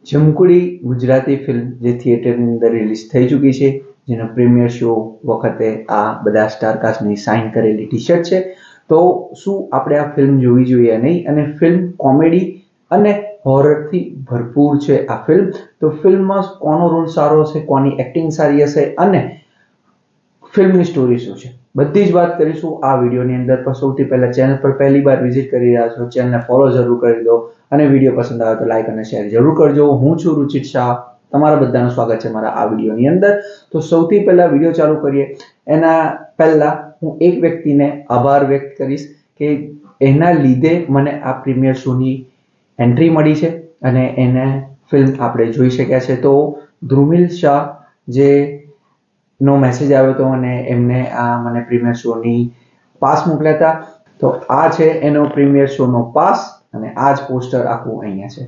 Jamkudi Gujarati film જે થિયેટરની અંદર release થઈ ચૂકી છે, જેનો પ્રીમિયર શો વખતે આ બધા સ્ટારકાસ્ટની સાઇન કરેલી ટી-શર્ટ છે. તો શું આપણે આ ફિલ્મ જોવી જોઈએ નહીં? અને ફિલ્મ કોમેડી અને હોરરથી ભરપૂર છે આ ફિલ્મ. તો ફિલ્મમાં કોનો રોલ સારો હશે, કોની એક્ટિંગ સારી હશે અને ફિલ્મની સ્ટોરી શું છે, બધી જ વાત કરીશું આ વિડીયોની અંદર. પણ સૌથી પહેલા ચેનલ પર પહેલી વાર વિઝિટ કરી રહ્યા છો, ચેનલને ફોલો જરૂર કરી દો અને વિડીયો પસંદ આવે તો લાઈક અને શેર જરૂર કરજો. હું છું રુચિત શાહ, તમારા બધાનું સ્વાગત છે મારા આ વિડીયોની અંદર. તો સૌથી પહેલા વિડીયો ચાલુ કરીએ એના પહેલા હું એક વ્યક્તિને આભાર વ્યક્ત કરીશ કે એના લીધે મને આ પ્રીમિયર શોની એન્ટ્રી મળી છે અને એને ફિલ્મ આપણે જોઈ શક્યા છે. તો ધ્રુમિલ શાહ જે નો મેસેજ આવ્યો હતો અને એમને આ મને પ્રીમિયર શોની પાસ મોકલ્યા હતા. તો આ છે એનો પ્રીમિયર શોનો પાસ અને આ જ પોસ્ટર આખું અહીંયા છે.